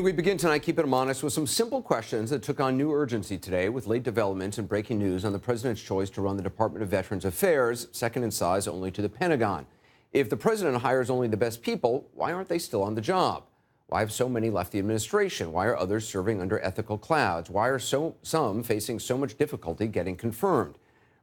We begin tonight, keeping them honest, with some simple questions that took on new urgency today with late developments and breaking news on the president's choice to run the Department of Veterans Affairs, second in size only to the Pentagon. If the president hires only the best people, why aren't they still on the job? Why have so many left the administration? Why are others serving under ethical clouds? Why are some facing so much difficulty getting confirmed?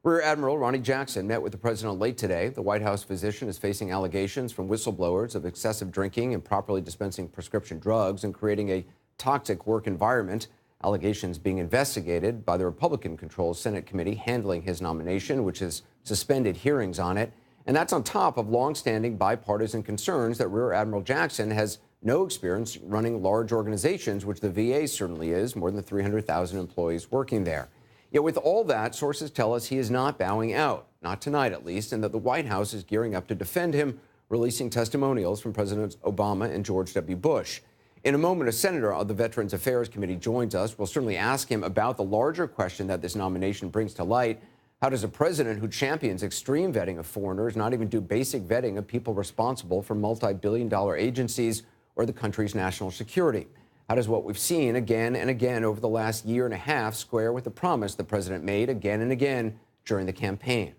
Rear Admiral Ronny Jackson met with the president late today. The White House physician is facing allegations from whistleblowers of excessive drinking, improperly dispensing prescription drugs, and creating a toxic work environment. Allegations being investigated by the Republican-controlled Senate committee handling his nomination, which has suspended hearings on it. And that's on top of longstanding bipartisan concerns that Rear Admiral Jackson has no experience running large organizations, which the VA certainly is, more than 300,000 employees working there. Yet with all that, sources tell us he is not bowing out, not tonight at least, and that the White House is gearing up to defend him, releasing testimonials from Presidents Obama and George W. Bush. In a moment, a senator of the Veterans Affairs Committee joins us. We'll certainly ask him about the larger question that this nomination brings to light. How does a president who champions extreme vetting of foreigners not even do basic vetting of people responsible for multi-billion-dollar agencies or the country's national security? How does what we've seen again and again over the last year and a half square with the promise the president made again and again during the campaign?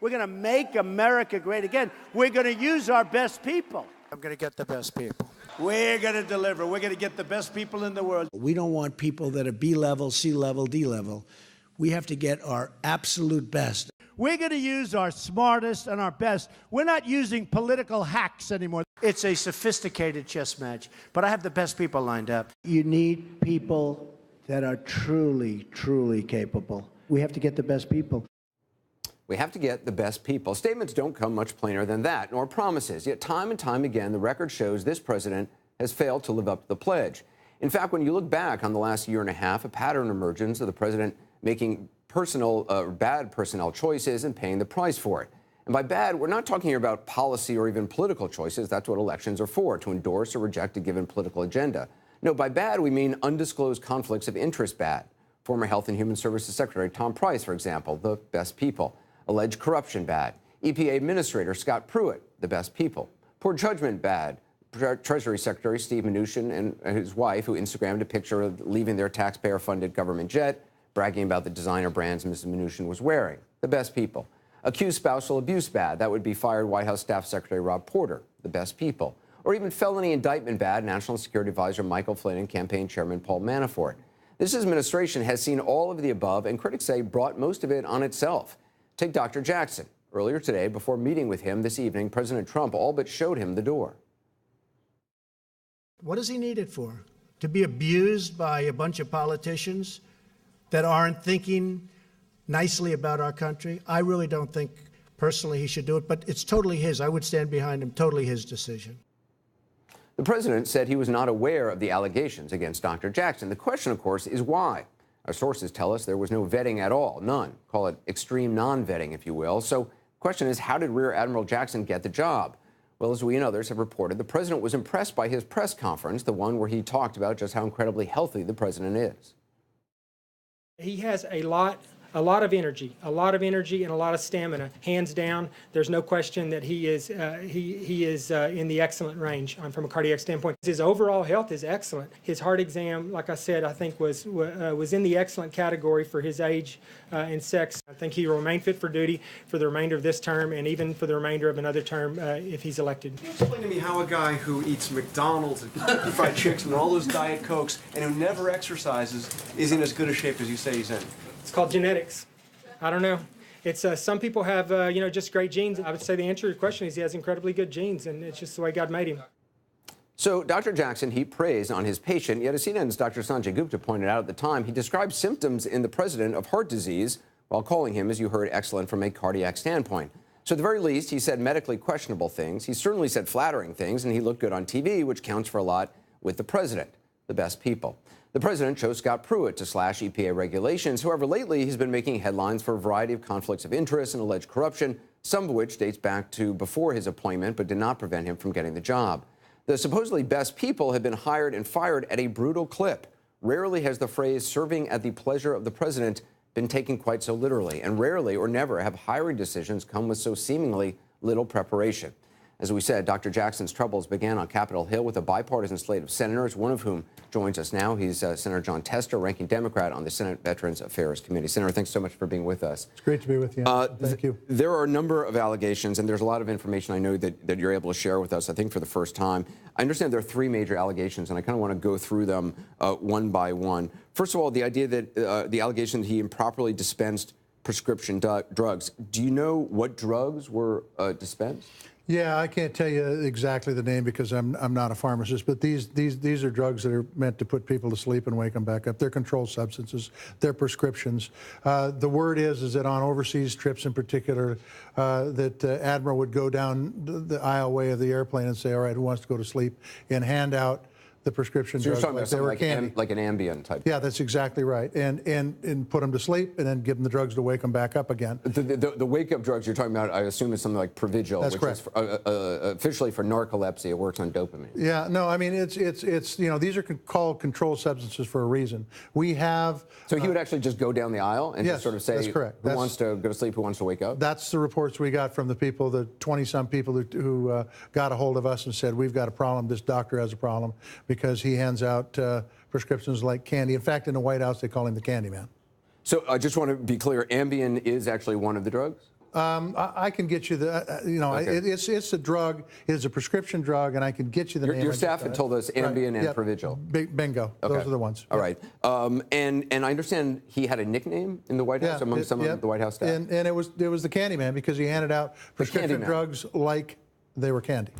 We're going to make America great again. We're going to use our best people. I'm going to get the best people. We're going to deliver. We're going to get the best people in the world. We don't want people that are B-level, C-level, D-level. We have to get our absolute best. We're going to use our smartest and our best. We're not using political hacks anymore. It's a sophisticated chess match, but I have the best people lined up. You need people that are truly, truly capable. We have to get the best people. We have to get the best people. Statements don't come much plainer than that, nor promises. Yet time and time again, the record shows this president has failed to live up to the pledge. In fact, when you look back on the last year and a half, a pattern emerges of the president making bad personnel choices and paying the price for it. And by bad, we're not talking here about policy or even political choices. That's what elections are for, to endorse or reject a given political agenda. No, by bad, we mean undisclosed conflicts of interest bad. Former Health and Human Services Secretary Tom Price, for example, the best people. Alleged corruption bad. EPA Administrator Scott Pruitt, the best people. Poor judgment bad. Treasury Secretary Steve Mnuchin and his wife, who Instagrammed a picture of leaving their taxpayer-funded government jet, bragging about the designer brands Mrs. Mnuchin was wearing. The best people. Accused spousal abuse bad. That would be fired White House Staff Secretary Rob Porter. The best people. Or even felony indictment bad. National Security Advisor Michael Flynn and campaign chairman Paul Manafort. This administration has seen all of the above, and critics say brought most of it on itself. Take Dr. Jackson. Earlier today, before meeting with him this evening, President Trump all but showed him the door. What is he needed for? To be abused by a bunch of politicians that aren't thinking nicely about our country? I really don't think personally he should do it, but it's totally his. I would stand behind him, totally his decision. The president said he was not aware of the allegations against Dr. Jackson. The question, of course, is why. Our sources tell us there was no vetting at all, none. Call it extreme non-vetting, if you will. So the question is, how did Rear Admiral Jackson get the job? Well, as we and others have reported, the president was impressed by his press conference, the one where he talked about just how incredibly healthy the president is. He has a lot of energy and a lot of stamina. Hands down, there's no question that he is in the excellent range from a cardiac standpoint. His overall health is excellent. His heart exam, like I said, I think was in the excellent category for his age and sex. I think he will remain fit for duty for the remainder of this term and even for the remainder of another term if he's elected. Can you explain to me how a guy who eats McDonald's and Kentucky Fried Chicken and all those Diet Cokes and who never exercises is in as good a shape as you say he's in? It's called genetics. I don't know. It's some people have just great genes. I would say the answer to your question is he has incredibly good genes, and it's just the way God made him. So Dr. Jackson heaped praise on his patient, yet as CNN's Dr. Sanjay Gupta pointed out at the time, he described symptoms in the president of heart disease while calling him, as you heard, excellent from a cardiac standpoint. So at the very least, he said medically questionable things. He certainly said flattering things, and he looked good on TV, which counts for a lot with the president, the best people. The president chose Scott Pruitt to slash EPA regulations. However, lately he's been making headlines for a variety of conflicts of interest and alleged corruption, some of which dates back to before his appointment but did not prevent him from getting the job. The supposedly best people have been hired and fired at a brutal clip. Rarely has the phrase serving at the pleasure of the president been taken quite so literally, and rarely or never have hiring decisions come with so seemingly little preparation. As we said, Dr. Jackson's troubles began on Capitol Hill with a bipartisan slate of senators, one of whom joins us now. He's Senator Jon Tester, ranking Democrat on the Senate Veterans Affairs Committee. Senator, thanks so much for being with us. It's great to be with you. Thank you. There are a number of allegations, and there's a lot of information I know that you're able to share with us, I think, for the first time. I understand there are three major allegations, and I kind of want to go through them one by one. First of all, the idea that the allegation that he improperly dispensed prescription drugs. Do you know what drugs were dispensed? Yeah, I can't tell you exactly the name because I'm not a pharmacist, but these are drugs that are meant to put people to sleep and wake them back up. They're controlled substances. They're prescriptions. The word is that on overseas trips in particular, that Admiral would go down the aisleway of the airplane and say, all right, who wants to go to sleep, and hand out the prescription So you're drugs talking like about they were something candy. like an Ambien type? Yeah, that's exactly right. And put them to sleep and then give them the drugs to wake them back up again. The wake-up drugs you're talking about, I assume, is something like Provigil, That's which correct. is officially for narcolepsy. It works on dopamine. Yeah, no, I mean, it's you know, these are called controlled substances for a reason. We have... So he would actually just go down the aisle and yes, just sort of say, that's correct. who wants to go to sleep, who wants to wake up? That's the reports we got from the people, the 20-some people who got a hold of us and said, we've got a problem, this doctor has a problem, because he hands out prescriptions like candy. In fact, in the White House, they call him the candy man. So I just want to be clear, Ambien is actually one of the drugs? I can get you the, you know, Okay. it's a drug, it's a prescription drug, and I can get you the name. Your I just staff got had it. told us Ambien and Yep. Provigil. Bingo. Okay. Those are the ones. All Yep. right. And I understand he had a nickname in the White House among some of the White House staff. And it was the candy man because he handed out prescription Candyman. drugs like they were candy.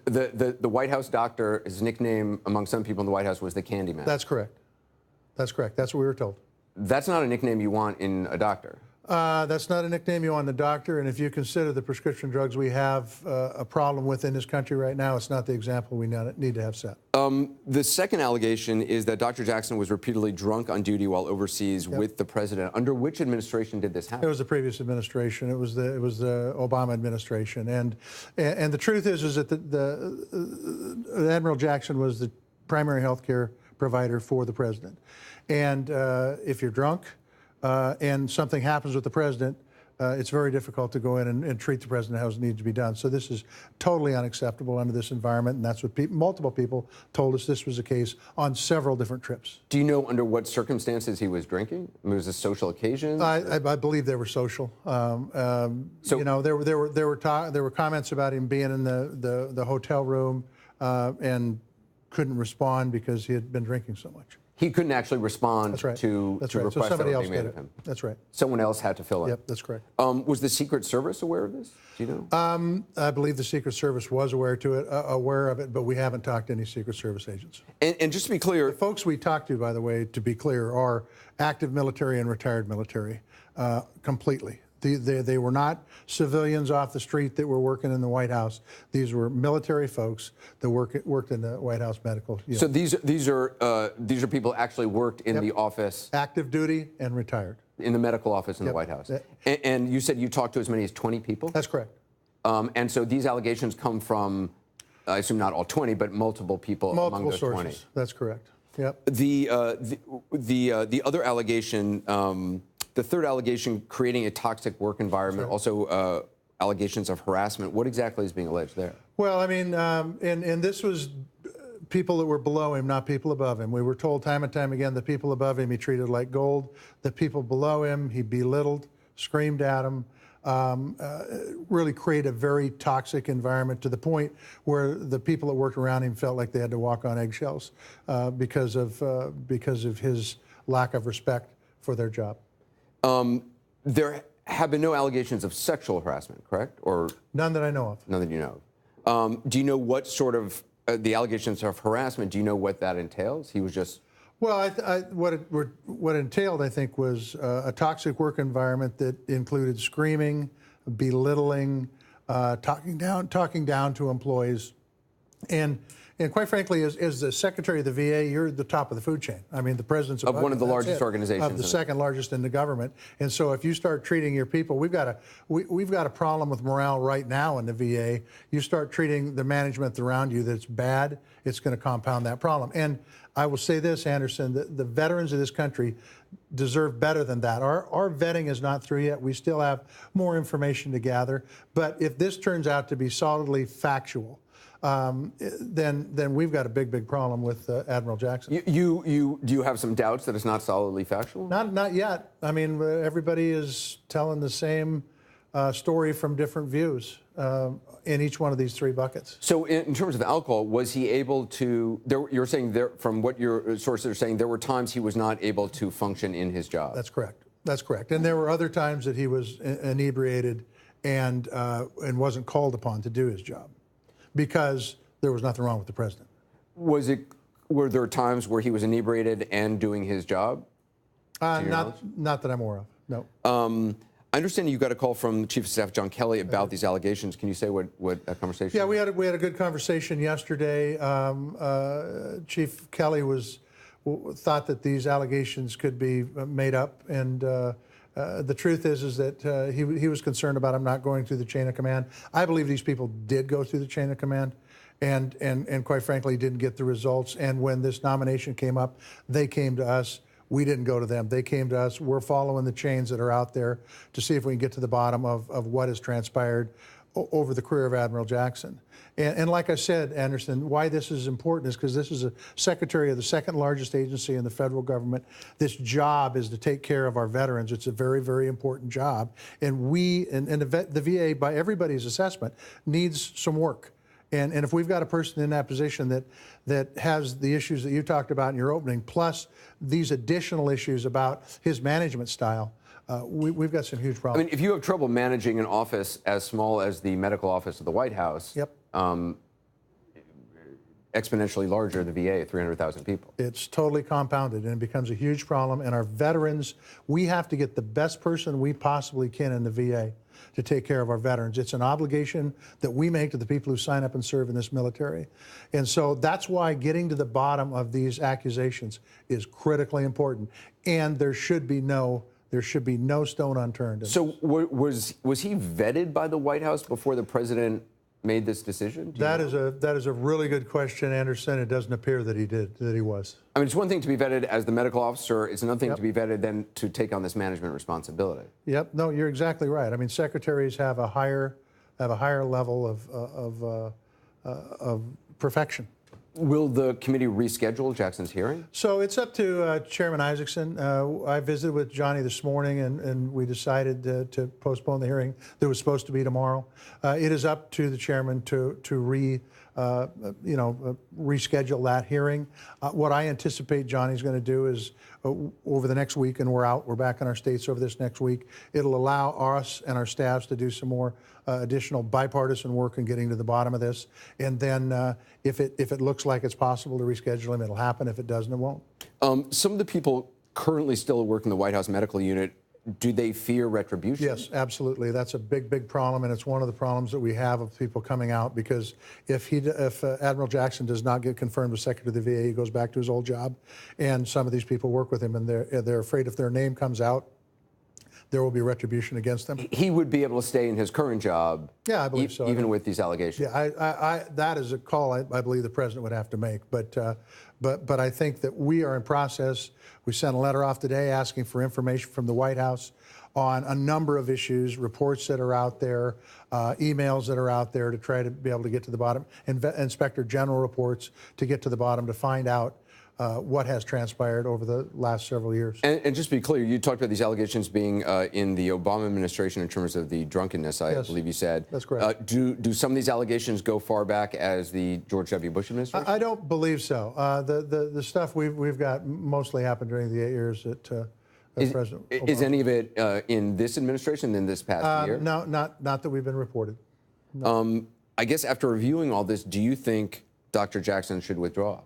The White House doctor, his nickname among some people in the White House was the Candyman. That's correct. That's correct. That's what we were told. That's not a nickname you want in a doctor. That's not a nickname you want the doctor, and if you consider the prescription drugs we have a problem with in this country right now, it's not the example we need to have set. The second allegation is that Dr. Jackson was repeatedly drunk on duty while overseas with the president. Under which administration did this happen? It was the previous administration. It was the Obama administration, and the truth is that the Admiral Jackson was the primary health care provider for the president, and if you're drunk. And something happens with the president, it's very difficult to go in and treat the president how it needs to be done. So this is totally unacceptable under this environment, and that's what multiple people told us this was the case on several different trips. Do you know under what circumstances he was drinking? I mean, was this social occasions? I believe they were social. So you know, there were comments about him being in the hotel room and couldn't respond because he had been drinking so much. He couldn't actually respond That's right. to That's right. requests So somebody that were else being made did of it. him. That's right. Someone else had to fill in. Yep, that's correct. Was the Secret Service aware of this? Do you know? I believe the Secret Service was aware of it, but we haven't talked to any Secret Service agents. And just to be clear, The folks we talked to, by the way, to be clear, are active military and retired military, completely. They were not civilians off the street that were working in the White House. These were military folks that worked in the White House medical unit. so these are people who actually worked in the office, Active duty and retired. in the medical office in the Yep. White House. Yep. And you said you talked to as many as 20 people? That's correct. And so these allegations come from, I assume not all 20, but multiple people among Multiple those sources. 20. That's correct. Yep. The other allegation, the third allegation, creating a toxic work environment, also allegations of harassment. What exactly is being alleged there? Well, I mean, and this was people that were below him, not people above him. We were told time and time again the people above him he treated like gold. The people below him he belittled, screamed at them, really created a very toxic environment to the point where the people that worked around him felt like they had to walk on eggshells because of his lack of respect for their job. There have been no allegations of sexual harassment, correct? Or None that I know of. none that you know of. Do you know what sort of, the allegations of harassment, do you know what that entails? He was just... Well, what it entailed, I think, was a toxic work environment that included screaming, belittling, talking down to employees, and and quite frankly, as the Secretary of the VA, you're the top of the food chain. I mean, the president's Of one of the that's largest it, organizations of the second largest in the government. And so, if you start treating your people, we've got a problem with morale right now in the VA. You start treating the management around you that's bad, it's going to compound that problem. And I will say this, Anderson, the veterans of this country deserve better than that. Our vetting is not through yet. We still have more information to gather. But if this turns out to be solidly factual, then we've got a big problem with Admiral Jackson. Do you have some doubts that it's not solidly factual? Not yet. I mean, everybody is telling the same story from different views in each one of these three buckets. So in terms of alcohol, was he able to, you're saying from what your sources are saying, there were times he was not able to function in his job? That's correct. That's correct. And there were other times that he was inebriated and wasn't called upon to do his job because there was nothing wrong with the president. Were there times where he was inebriated and doing his job? Not that I'm aware of, no. I understand you got a call from Chief of Staff John Kelly about these allegations. Can you say what that conversation? Yeah, we had a good conversation yesterday. Chief Kelly thought that these allegations could be made up, and the truth is that he was concerned about him not going through the chain of command. I believe these people did go through the chain of command, and quite frankly didn't get the results. And when this nomination came up, they came to us. We didn't go to them. They came to us. We're following the chains that are out there to see if we can get to the bottom of what has transpired over the career of Admiral Jackson. And like I said, Anderson, why this is important is because this is a secretary of the second largest agency in the federal government. This job is to take care of our veterans. It's a very, very important job. And the VA, by everybody's assessment, needs some work. And if we've got a person in that position that has the issues that you talked about in your opening, plus these additional issues about his management style, we've got some huge problems. I mean, if you have trouble managing an office as small as the medical office of the White House, yep. Exponentially larger, the VA, 300,000 people. It's totally compounded, and it becomes a huge problem. And our veterans, we have to get the best person we possibly can in the VA to take care of our veterans. It's an obligation that we make to the people who sign up and serve in this military. And so that's why getting to the bottom of these accusations is critically important. And there should be no stone unturned. So was he vetted by the White House before the president made this decision? That is a really good question, Anderson. It doesn't appear that he was. I mean, it's one thing to be vetted as the medical officer. It's another thing to be vetted than to take on this management responsibility. Yep. No, you're exactly right. I mean, secretaries have a higher level of perfection. Will the committee reschedule Jackson's hearing? So it's up to Chairman Isaacson. I visited with Johnny this morning, and we decided to postpone the hearing that was supposed to be tomorrow. It is up to the chairman to reschedule that hearing. What I anticipate Johnny's going to do is over the next week, and we're back in our states over this next week, it'll allow us and our staffs to do some more additional bipartisan work in getting to the bottom of this. And then if it looks like it's possible to reschedule him, it'll happen. If it doesn't, it won't. Some of the people currently still work in the White House medical unit, do they fear retribution? Yes, absolutely. That's a big problem, and it's one of the problems that we have of people coming out, because if Admiral Jackson does not get confirmed as Secretary of the VA, he goes back to his old job, and some of these people work with him, and they're afraid if their name comes out, there will be retribution against them. He would be able to stay in his current job. Yeah, I believe so. Even with these allegations. Yeah, that is a call I believe the president would have to make. But I think that we are in process. We sent a letter off today asking for information from the White House on a number of issues, reports that are out there, emails that are out there, to try to be able to get to the bottom, Inspector General reports to get to the bottom, to find out what has transpired over the last several years. And just to be clear, you talked about these allegations being in the Obama administration in terms of the drunkenness, I believe you said. That's correct. Do some of these allegations go far back as the George W. Bush administration? I don't believe so. The stuff we've got mostly happened during the 8 years that President Obama. Is any of it in this administration, in this past year? No, not that we've been reported. No. I guess after reviewing all this, do you think Dr. Jackson should withdraw?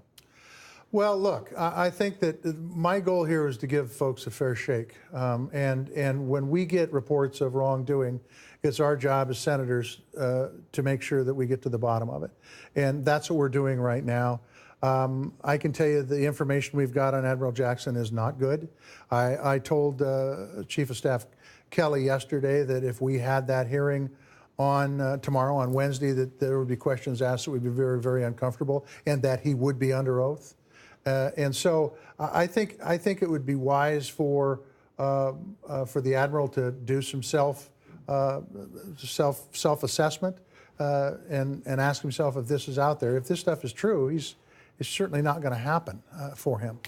Well, look, I think that my goal here is to give folks a fair shake. And when we get reports of wrongdoing, it's our job as senators to make sure that we get to the bottom of it. And that's what we're doing right now. I can tell you the information we've got on Admiral Jackson is not good. I told Chief of Staff Kelly yesterday that if we had that hearing on tomorrow, on Wednesday, that there would be questions asked that would be very, very uncomfortable, and that he would be under oath. And so I think it would be wise for the admiral to do some self-assessment and ask himself if this is out there. If this stuff is true, it's certainly not going to happen for him.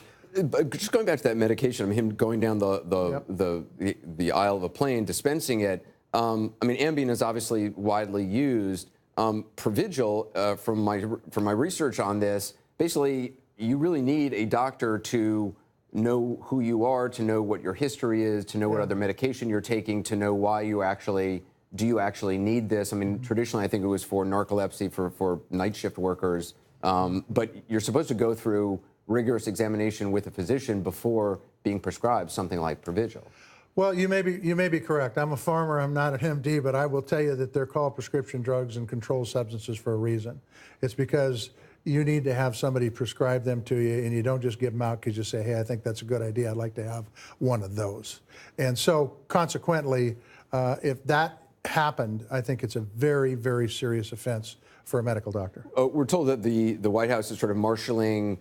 But just going back to that medication, I mean, him going down the aisle of a plane, dispensing it. I mean, Ambien is obviously widely used. Provigil, from my research on this, basically, you really need a doctor to know who you are, to know what your history is, to know what other medication you're taking, to know why you actually need this. I mean, traditionally, I think it was for narcolepsy, for night shift workers. But you're supposed to go through rigorous examination with a physician before being prescribed something like Provigil. Well, you may be correct. I'm a farmer, I'm not an MD, but I will tell you that they're called prescription drugs and controlled substances for a reason. It's because you need to have somebody prescribe them to you, and you don't just give them out because you say, hey, I think that's a good idea. I'd like to have one of those. And so consequently, if that happened, I think it's a very, very serious offense for a medical doctor. We're told that the White House is sort of marshaling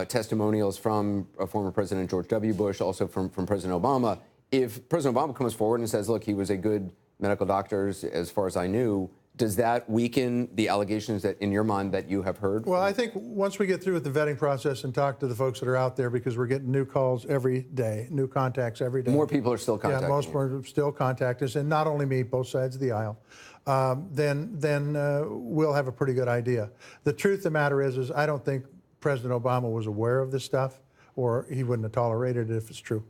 testimonials from former President George W. Bush, also from President Obama. If President Obama comes forward and says, look, he was a good medical doctor as far as I knew, does that weaken the allegations that, in your mind, that you have heard? Well, I think once we get through with the vetting process and talk to the folks that are out there, because we're getting new calls every day, new contacts every day. More people are still contacting. Yeah, most more still contact us, and not only me, both sides of the aisle. Then we'll have a pretty good idea. The truth of the matter is I don't think President Obama was aware of this stuff, or he wouldn't have tolerated it if it's true.